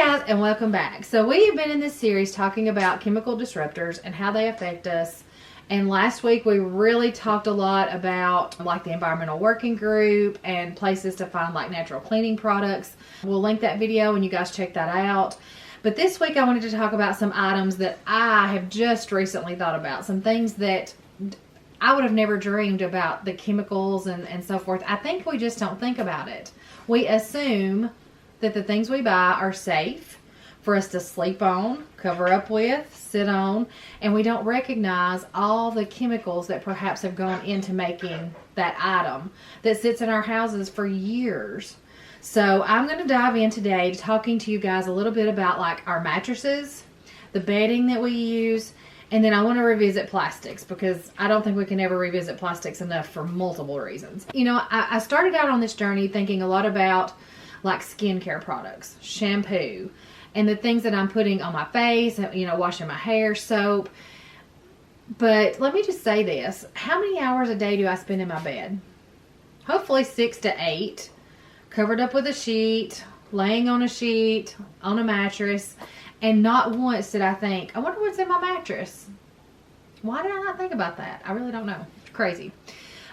guys, and welcome back. So we have been in this series talking about chemical disruptors and how they affect us. And last week we really talked a lot about like the environmental working group and places to find like natural cleaning products. We'll link that video and you guys check that out. But this week I wanted to talk about some items that I have just recently thought about. Some things that I would have never dreamed about, the chemicals and so forth. I think we just don't think about it. We assume that the things we buy are safe for us to sleep on, cover up with, sit on, and we don't recognize all the chemicals that perhaps have gone into making that item that sits in our houses for years. So I'm going to dive in today talking to you guys a little bit about like our mattresses, the bedding that we use, and then I want to revisit plastics because I don't think we can ever revisit plastics enough for multiple reasons. You know, I started out on this journey thinking a lot about like skincare products, shampoo, and the things that I'm putting on my face, you know, washing my hair, soap. But let me just say this. How many hours a day do I spend in my bed? Hopefully 6 to 8, covered up with a sheet, laying on a sheet, on a mattress, and not once did I think, I wonder what's in my mattress. Why did I not think about that? I really don't know. It's crazy.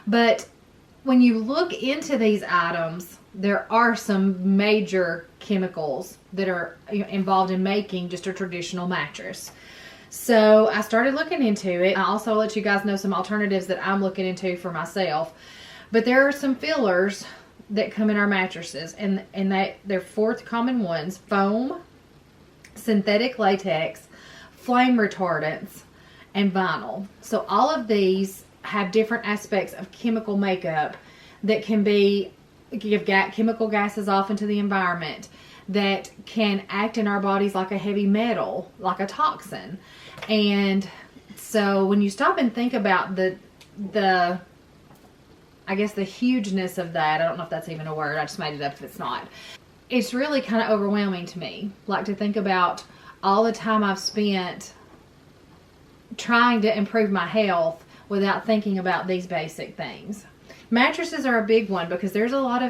But when you look into these items, there are some major chemicals that are involved in making just a traditional mattress. So I started looking into it. I also let you guys know some alternatives that I'm looking into for myself. But there are some fillers that come in our mattresses, and they're 4 common ones: foam, synthetic latex, flame retardants, and vinyl. So all of these have different aspects of chemical makeup that can give chemical gases off into the environment that can act in our bodies like a heavy metal, like a toxin. And so when you stop and think about the I guess the hugeness of that, I don't know if that's even a word, I just made it up if it's not. It's really kind of overwhelming to me, like to think about all the time I've spent trying to improve my health without thinking about these basic things. Mattresses are a big one because there is a lot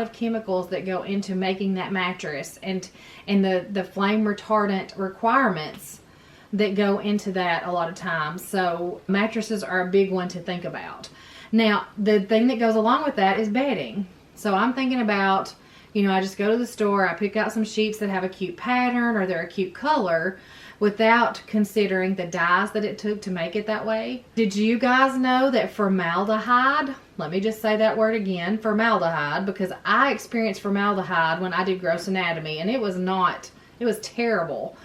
of chemicals that go into making that mattress, and the flame retardant requirements that go into that a lot of times. So mattresses are a big one to think about. Now, the thing that goes along with that is bedding. So I'm thinking about, you know, I just go to the store, I pick out some sheets that have a cute pattern or they're a cute color, without considering the dyes that it took to make it that way. Did you guys know that formaldehyde, let me just say that word again, formaldehyde, because I experienced formaldehyde when I did gross anatomy, and it was terrible.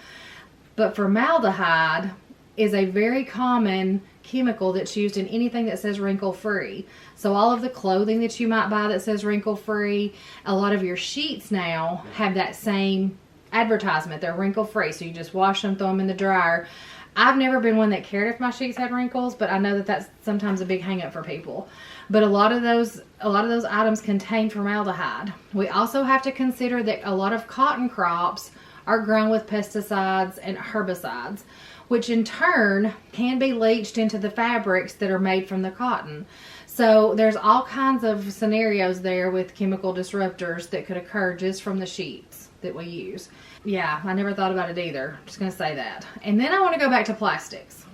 But formaldehyde is a very common chemical that's used in anything that says wrinkle-free. So all of the clothing that you might buy that says wrinkle-free, a lot of your sheets now have that same advertisement. They're wrinkle-free, so you just wash them, throw them in the dryer. I've never been one that cared if my sheets had wrinkles, but I know that that's sometimes a big hang-up for people. But a lot of those items contain formaldehyde. We also have to consider that a lot of cotton crops are grown with pesticides and herbicides, which in turn can be leached into the fabrics that are made from the cotton. So there's all kinds of scenarios there with chemical disruptors that could occur just from the sheets that we use. Yeah, I never thought about it either. Just going to say that. And then I want to go back to plastics.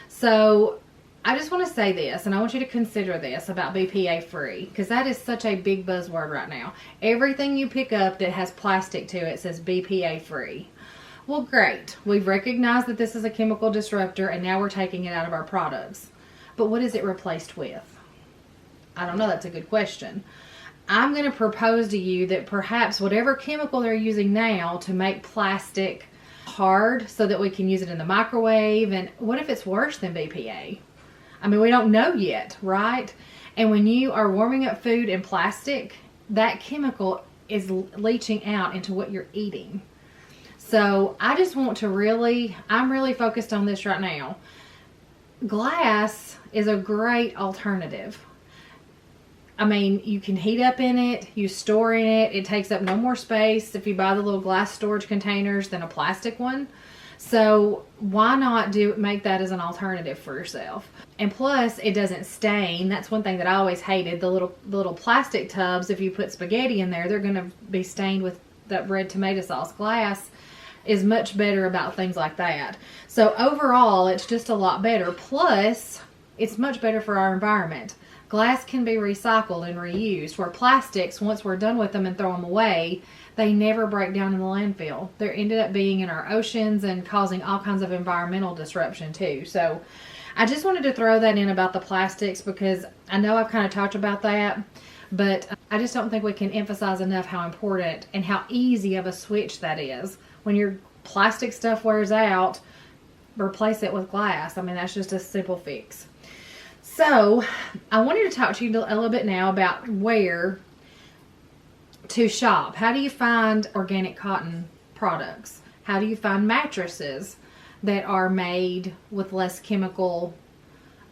So I just want to say this, and I want you to consider this about BPA-free, because that is such a big buzzword right now. Everything you pick up that has plastic to it says BPA-free. Well, great. We've recognized that this is a chemical disruptor, and now we're taking it out of our products. But what is it replaced with? I don't know. That's a good question. I'm going to propose to you that perhaps whatever chemical they're using now to make plastic hard so that we can use it in the microwave, and what if it's worse than BPA? I mean, we don't know yet, right? And when you are warming up food in plastic, that chemical is leaching out into what you're eating. So I just want to I'm really focused on this right now. Glass is a great alternative. I mean, you can heat up in it, you store in it, it takes up no more space if you buy the little glass storage containers than a plastic one. So why not make that as an alternative for yourself? And plus, it doesn't stain. That's one thing that I always hated. The little plastic tubs, if you put spaghetti in there, they're going to be stained with that red tomato sauce. Glass is much better about things like that. So overall, it's just a lot better. Plus, it's much better for our environment. Glass can be recycled and reused, where plastics, once we're done with them and throw them away, they never break down in the landfill. They're ended up being in our oceans and causing all kinds of environmental disruption too. So I just wanted to throw that in about the plastics, because I know I've kind of talked about that, but I just don't think we can emphasize enough how important and how easy of a switch that is. When your plastic stuff wears out, replace it with glass. I mean, that's just a simple fix. So I wanted to talk to you a little bit now about where to shop. How do you find organic cotton products? How do you find mattresses that are made with less chemicals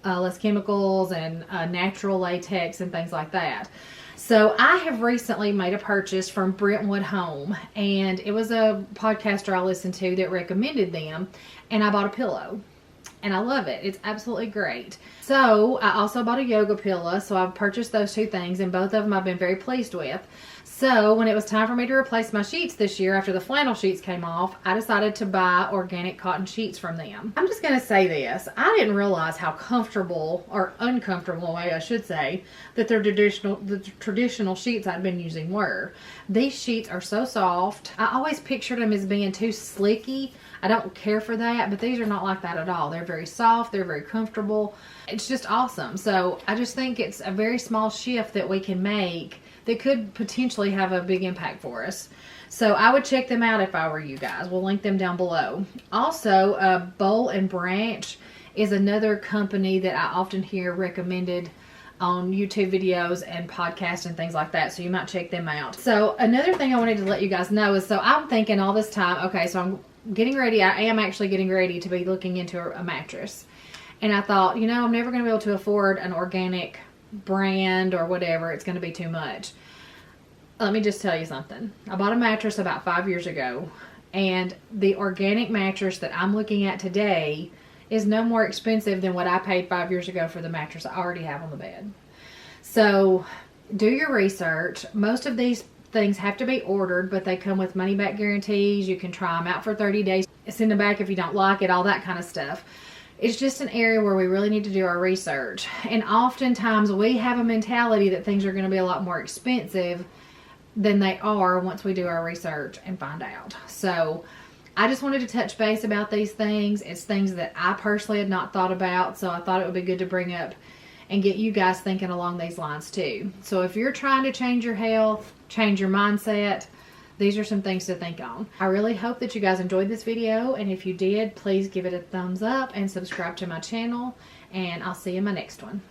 and natural latex and things like that? So I have recently made a purchase from Brentwood Home, and it was a podcaster I listened to that recommended them, and I bought a pillow. And I love it. It's absolutely great. So I also bought a yoga pillow. So I've purchased those two things, and both of them I've been very pleased with. So when it was time for me to replace my sheets this year, after the flannel sheets came off, I decided to buy organic cotton sheets from them. I'm just going to say this. I didn't realize how comfortable, or uncomfortable way I should say, that the traditional sheets I'd been using were. These sheets are so soft. I always pictured them as being too slicky. I don't care for that, but these are not like that at all. They're very soft. They're very comfortable. It's just awesome. So I just think it's a very small shift that we can make that could potentially have a big impact for us. So I would check them out if I were you guys. We'll link them down below. Also, Bowl and Branch is another company that I often hear recommended on YouTube videos and podcasts and things like that. So you might check them out. So another thing I wanted to let you guys know is, so I'm thinking all this time, okay, so I'm getting ready. I am actually getting ready to be looking into a mattress. And I thought, I'm never going to be able to afford an organic brand or whatever. It's going to be too much. Let me just tell you something. I bought a mattress about 5 years ago, and the organic mattress that I'm looking at today is no more expensive than what I paid 5 years ago for the mattress I already have on the bed. So do your research. Most of these things have to be ordered, but they come with money back guarantees. You can try them out for 30 days, send them back if you don't like it, all that kind of stuff. It's just an area where we really need to do our research. And oftentimes we have a mentality that things are going to be a lot more expensive than they are once we do our research and find out. So I just wanted to touch base about these things. It's things that I personally had not thought about, so I thought it would be good to bring up and get you guys thinking along these lines too. So if you're trying to change your health, change your mindset, these are some things to think on. I really hope that you guys enjoyed this video, and if you did, please give it a thumbs up and subscribe to my channel, and I'll see you in my next one.